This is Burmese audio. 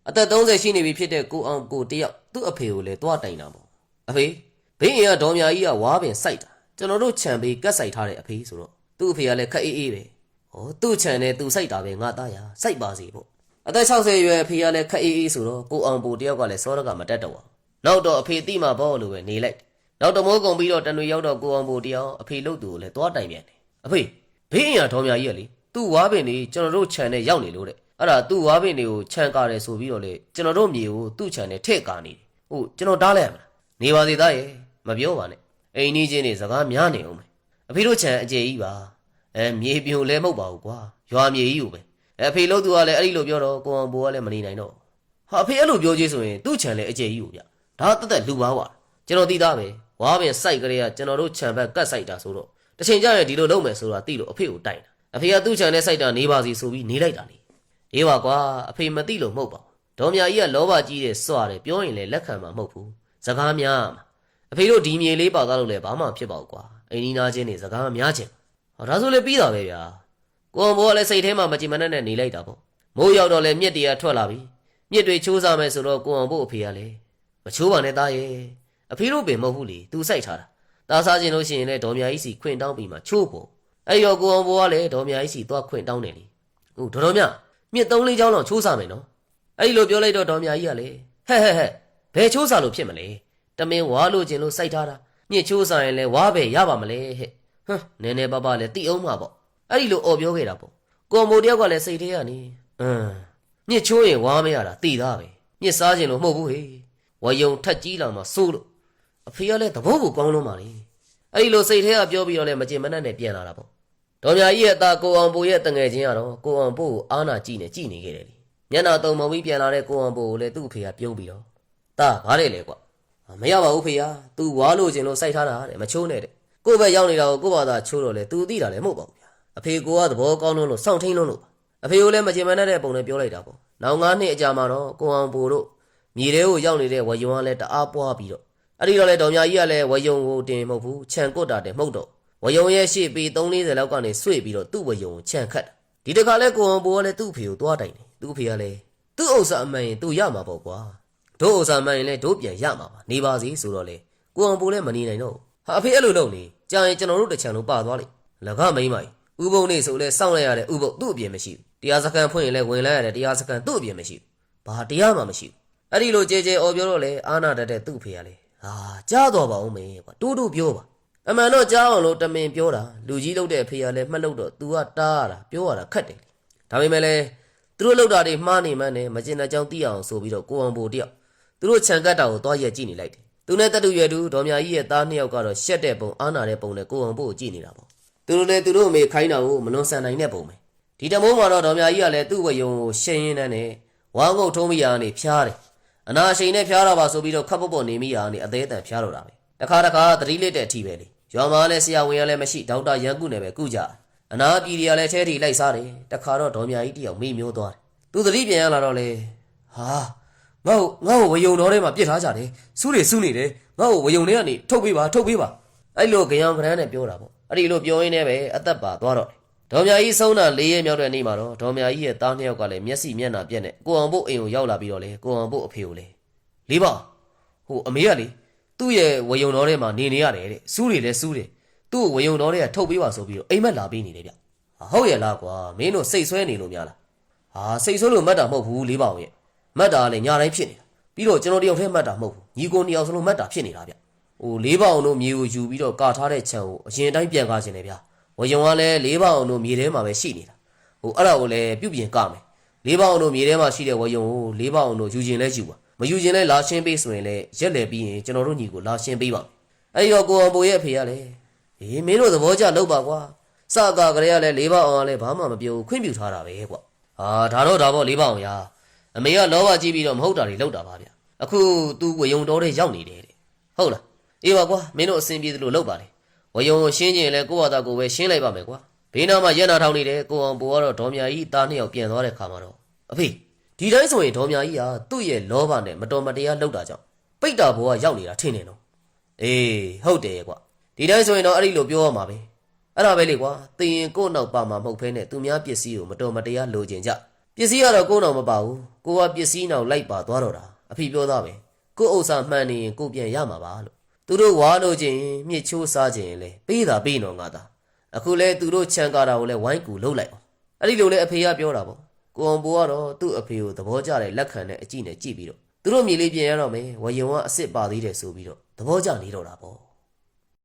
အသက်30ရှိနေပြီဖြစ်တဲ့ကိုအောင်ကိုတယောက်သူ့အဖေကိုလည်းတွားတိုင်တာပေါ့အဖေဘေးအိမ်ကဒေါ်မြကြီးကဝါပင်စိုက်တာကျွန်တော်တို့ခြံပေးကတ်စိုက်ထားတဲ့အဖေဆိုတော့သူ့အဖေကလည်းခက်အေးအေးပဲဟောသူ့ခြံနဲ့သူစိုက်တာပဲငါသားရစိုက်ပါစေပေါ့အသက်60ရွယ်အဖေကလည်းခက်အေးအေးဆိုတော့ကိုအောင်ကိုတယောက်ကလည်းစောရကမတက်တော့နောက်တော့အဖေတိမှပေါ့လို့ပဲနေလိုက်နောက်တမိုးကုန်ပြီးတော့တနွေရောက်တော့ကိုအောင်ကိုတယောက်အဖေလို့သူကိုလည်းတွားတိုင်ပြန်တယ်အဖေဘေးအိမ်ကဒေါ်မြကြီးကလေသူ့ဝါပင်တွေကျွန်တော်တို့ခြံနဲ့ရောက်နေလို့တဲ့အဲ့ဒါသူ့ဝါပင်တွေကိုခြံကားတယ်ဆိုပြီးတော့လေကျွန်တော်တို့မြေကိုသူ့ခြံနဲ့ထည့်ကာနေတယ်ဟုတ်ကျွန်တော်တားလိုက်ရမလားနေပါသေးသားရဲ့မပြောပါနဲ့အိမ်ကြီးချင်းတွေစကားများနေအောင်ပဲအဖေတို့ခြံအကျေကြီးပါမြေပြိုလဲမဟုတ်ပါဘူးကွာရွာမြေကြီးကိုပဲအဖေလို့သူကလည်းအဲ့ဒီလိုပြောတော့ကိုအောင်ဘိုးကလည်းမနေနိုင်တော့ဟာအဖေအဲ့လိုပြောကြီးဆိုရင်သူ့ခြံလည်းအကျေကြီးကိုဗျဒါတက်တက်လူပါကွာကျွန်တော်သိသားပဲဝါပင်စိုက်ကလေးကကျွန်တော်တို့ခြံဘက်ကတ်စိုက်တာဆိုတော့တချိန်ကျရင်ဒီလိုလုပ်မယ်ဆိုတာသိလို့အဖေကိုတိုင်တာအဖေကသူ့ခြံနဲ့စိုက်တာနေပါစီဆိုပြီးနေလိုက်တာလေအေးပါကွာအဖေမသိလို့မဟုတ်ပါဘူးဒေါ်မြကြီးကလောဘကြီးတဲ့စွာတယ်ပြောရင်လည်းလက်ခံမှာမဟုတ်ဘူးစကားများမှာအဖေတို့ဒီမြေလေးပါသားလို့လည်းဘာမှဖြစ်ပါဘူးကွာအိမ်နီးနားချင်းတွေစကားများချင်ဟောဒါဆိုလည်းပြီးတာပဲဗျာကိုအောင်ဘောကလည်းစိတ်ထဲမှာမကြည်မနှက်နဲ့နေလိုက်တာပေါ့မိုးရောက်တော့လည်းမြစ်တရထွက်လာပြီမြစ်တွေချိုးစားမယ်ဆိုတော့ကိုအောင်ဘို့အဖေကလည်းမချိုးပါနဲ့သားရဲ့အဖေတို့ပင်မဟုတ်ဘူးလေသူစိုက်ထားတာသားစားခြင်းလို့ရှိရင်လည်းဒေါ်မြကြီးစီခွင့်တောင်းပြီးမှချိုးပေါ့အဲ့ရောကိုအောင်ဘောကလည်းဒေါ်မြကြီးစီသွားခွင့်တောင်းတယ်လေဟုတ်တော်မြမြစ်3-4ချောင်းလောက်ချိုးစားမယ်နော်အဲ့လိုပြောလိုက်တော့ဒေါ်မြကြီးကလည်းဟဲ့ဘယ်ချိုးစားလို့ဖြစ်မလဲတမင်ဝါလို့ခြင်းလို့စိုက်ထားတာမြစ်ချိုးစားရင်လည်းဝါပဲရပါမလဲဟဲ့နည်းနည်းပါးပါလည်းတိအောင်မှာပေါ့အဲ့ဒီလိုအော်ပြောခဲ့တာပေါ့ကိုမိုတယောက်ကလည်းစိတ်ထဲကနေမြစ်ချိုးရင်ဝါမရတာသိသားပဲမြစ်စားခြင်းလို့မဟုတ်ဘူးဟေ့ဝယုံထက်ကြီးလာမှစိုးလို့အဖေကလည်းသဘောကိုကောင်းလုံးပါလေအဲ့ဒီလိုစိတ်ထဲကပြောပြီးတော့လည်းမကြင်မနှက်နဲ့ပြန်လာတာပေါ့ဒေါ်မြကြီးရဲ့အသားကိုအောင်ပိုရဲ့တငယ်ချင်းကတော့ကိုအောင်ပိုကိုအားနာကြည့်နေခဲ့တယ်လေမျက်နှာတုံမုံပြီးပြန်လာတဲ့ကိုအောင်ပိုကိုလည်းသူ့အဖေကပြုံးပြီးတော့တာဗါးတယ်လေကွာမရပါဘူးဖေဟာသူဝါလို့ခြင်းလို့စိုက်ထားတာတဲ့မချိုးနဲ့တဲ့ကိုယ့်ဘက်ရောက်နေတာကိုကိုယ့်ဘာသာချိုးတော့လေသူသိတာလည်းမဟုတ်ပါဘူးဗျာအဖေကိုကသဘောကောင်းလို့စောင့်ထိန်လို့အဖေကိုလည်းမချင်မနှက်တဲ့ပုံနဲ့ပြောလိုက်တာပေါ့နောက်9နှစ်အကြာမှာတော့ကိုအောင်ပိုတို့မြေထဲကိုရောက်နေတဲ့ဝယုံကလည်းတအားပွားပြီးတော့အဲ့ဒီတော့လေဒေါ်မြကြီးကလည်းဝယုံကိုတင်မဟုတ်ဘူးခြံကွတ်တာတဲ့မဟုတ်တော့ဝယုံရဲ့ရှေ့ပြီး340လောက်ကနေဆွေ့ပြီးတော့သူ့ဝယုံကိုခြံခတ်ဒီတခါလဲကိုအောင်ပိုကလည်းသူ့ဖေကိုသွားတိုင်တယ်သူ့ဖေကလည်းသူ့ဥစ္စာအမှန်ရင်သူရမှာပေါ့ကွာတို့ဥစ္စာမှန်ရင်လည်းတို့ပြန်ရမှာပါနေပါစေဆိုတော့လေကိုအောင်ပိုလည်းမနေနိုင်တော့ဟာအဖေအဲ့လိုလုပ်နေကြာရင်ကျွန်တော်တို့တစ်ချံလုံးပါသွားလိမ့်လကမိမ့်မိုင်ဥပုံနေဆိုလဲစောင့်လိုက်ရတဲ့ဥပုံသူ့အပြင်မရှိဘူးတရားစခန်းဖွင့်ရင်လည်းဝင်လိုက်ရတဲ့တရားစခန်းသူ့အပြင်မရှိဘူးဘာတရားမှမရှိဘူးအဲ့ဒီလိုကြဲကြဲအော်ပြောတော့လေအာနာတတ်တဲ့သူ့ဖေကလေဟာကြားတော်ပါဦးမေကွာတိုးတိုးပြောပါအမှန်တော့ကြားအောင်လို့တမင်ပြောတာလူကြီးလုပ်တဲ့ဖေကလည်းမှတ်လို့တော့ तू ကတားရတာပြောရတာခက်တယ်လေဒါပေမဲ့လည်းသူတို့လုပ်တာတွေမှားနေမှန်းနဲ့မကျင်တဲ့ကြောင်းသိအောင်ဆိုပြီးတော့ကိုအောင်ပိုတယောက်သူတို့ခြံကတ်တာကိုသွားရက်ကြည့်နေလိုက်တယ်သူနဲ့တတူရွယ်သူဒေါ်မြကြီးရဲ့သား2ယောက်ကတော့ရှက်တဲ့ပုံအာနာတဲ့ပုံနဲ့ကိုအောင်ပိုကိုကြည့်နေတာပေါ့သူတို့လည်းသူတို့အမေခိုင်းတာကိုမလွန်ဆန်နိုင်တဲ့ပုံပဲဒီတမိုးမှာတော့ဒေါ်မြကြီးကလည်းသူ့ဝယုံကိုရှင်းရင်းနဲ့ဝါငုတ်ထုံးမိရာကနေဖျားတယ်အနာရှိန်နဲ့ဖျားတာပါဆိုပြီးတော့ခပ်ပေါ့နေမိရာကနေအသေးအတန်ဖျားတော့တာပဲတခါသတိလစ်တဲ့အထိပဲလေရွာမှာလည်းဆရာဝန်ကလည်းမရှိဒေါက်တာရန်ကုနဲ့ပဲကုကြအနာပြည်တွေကလည်းထဲထိလိုက်စားတယ်တခါတော့ဒေါ်မြကြီးတယောက်မေ့မျိုးသွားတယ်သူသတိပြန်ရလာတော့လေဟာငါ့ကိုဝယုံတော်ထဲမှာပြစ်ထားကြတယ်စူးနေတယ်ငါ့ကိုဝယုံထဲကနေထုတ်ပေးပါအဲ့လိုကြောင်ကရမ်းနဲ့ပြောတာပေါ့အဲ့ဒီလိုပြောရင်းနဲ့ပဲအသက်ပါသွားတော့ဒေါ်မြကြီးဆုံးတာ4ရက်မြောက်တဲ့နေ့မှာတော့ဒေါ်မြကြီးရဲ့သား2ယောက်ကလည်းမျက်စိမျက်နှာပြက်နဲ့ကိုအောင်ဖို့အိမ်ကိုရောက်လာပြီးတော့လေကိုအောင်ဖို့အဖေကိုလေလေးပါဟိုအမေကလေသူ့ရဲ့ဝယုံတော်ထဲမှာနေရတယ်တဲ့စူးတယ်သူ့ဝယုံတော်ထဲကထုတ်ပေးပါဆိုပြီးတော့အိမ်မက်လာပေးနေတယ်ဗျဟုတ်ရဲ့လားကွာမင်းတို့စိတ်ဆွဲနေလို့များလားဟာစိတ်ဆွဲလို့မှတ်တာမဟုတ်ဘူးလေးပါအောင်ရဲ့မှတ်တာလည်းညာတိုင်းဖြစ်နေတာပြီးတော့ကျွန်တော်တယောက်တည်းမှတ်တာမဟုတ်ဘူးညီကို2ယောက်စလုံးမှတ်တာဖြစ်နေတာဗျဟိုလေးပါအောင်တို့မြေကိုယူပြီးတော့ကာထားတဲ့ခြံကိုအရင်တိုင်းပြန်ကားခြင်းလေဗျဝယုံကလည်းလေးပါအောင်တို့မြေထဲမှာပဲရှိနေတာဟိုအဲ့ဒါကိုလည်းပြုပြင်ကမယ်လေးပါအောင်တို့မြေထဲမှာရှိတဲ့ဝယုံကိုလေးပါအောင်တို့ယူခြင်းလဲယူပါမယူခြင်းလဲလာရှင်းပေးဆိုရင်လည်းရက်လေပြီးရင်ကျွန်တော်တို့ညီကိုလာရှင်းပေးပါအဲ့ဒီတော့ကိုအောင်ပိုရဲ့အဖေကလည်းမင်းတို့သဘောကျလုပ်ပါကွာစကားကလေးကလည်းလေးပါအောင်ကလည်းဘာမှမပြောခွင့်ပြုထားတာပဲကွာဟာဒါပေါ့လေးပါအောင်ရာအမေကလောဘကြီးပြီးတော့မဟုတ်တာတွေလုပ်တာပါဗျအခု तू ဝယုံတော်တဲ့ရောက်နေတယ်တဲ့ဟုတ်လားအေးပါကွာမင်းတို့အဆင်ပြေသလိုလုပ်ပါလေဝယုံကိုရှင်းခြင်းလဲကိုယ့်ဟာသာကိုပဲရှင်းလိုက်ပါမယ်ကွာဘေးနားမှာရက်နာထောင်နေတယ်ကိုအောင်ပိုကတော့ဒေါ်မြကြီးသား2ယောက်ပြန်သွားတဲ့ခါမှာတော့အဖေဒီတိုင်းဆိုရင်ဒေါ်မြကြီးဟာသူ့ရဲ့လောဘနဲ့မတော်မတရားလုပ်တာကြောင့်ပိတ်တာဘိုးကရောက်နေတာထင်တယ်နော်အေးဟုတ်တယ်ကွာဒီတိုင်းဆိုရင်တော့အဲ့ဒီလိုပြောရမှာပဲအဲ့ဒါပဲလေကွာသင်ရင်ကို့နောက်ပါမှာမဟုတ်ဖဲနဲ့သူများပစ္စည်းကိုမတော်မတရားလိုချင်ကြ ပစ္စည်းကတော့ကိုယ်တော်မပါဘူးကိုကပစ္စည်းနောက်လိုက်ပါသွားတော့တာအဖေပြောသားပဲကိုဥစ္စာမှန်နေရင်ကိုပြန်ရမှာပါလို့သူတို့ဝါလို့ချင်းမြစ်ချိုးစားခြင်းလဲပေးတာပေးတော့ငါသာအခုလဲသူတို့ချန်ကာတာကိုလဲဝိုင်းကူလှုပ်လိုက်အောင်အဲ့ဒီလိုလဲအဖေကပြောတာပေါ့ကိုအောင်ဘိုးကတော့သူ့အဖေကိုသဘောကျတဲ့လက်ခံတဲ့အကြည့်နဲ့ကြည့်ပြီးတော့သူတို့မြေလေးပြင်ရတော့မယ်ဝယုံကအစ်စ်ပါသေးတယ်ဆိုပြီးတော့သဘောကျနေတော့တာပေါ့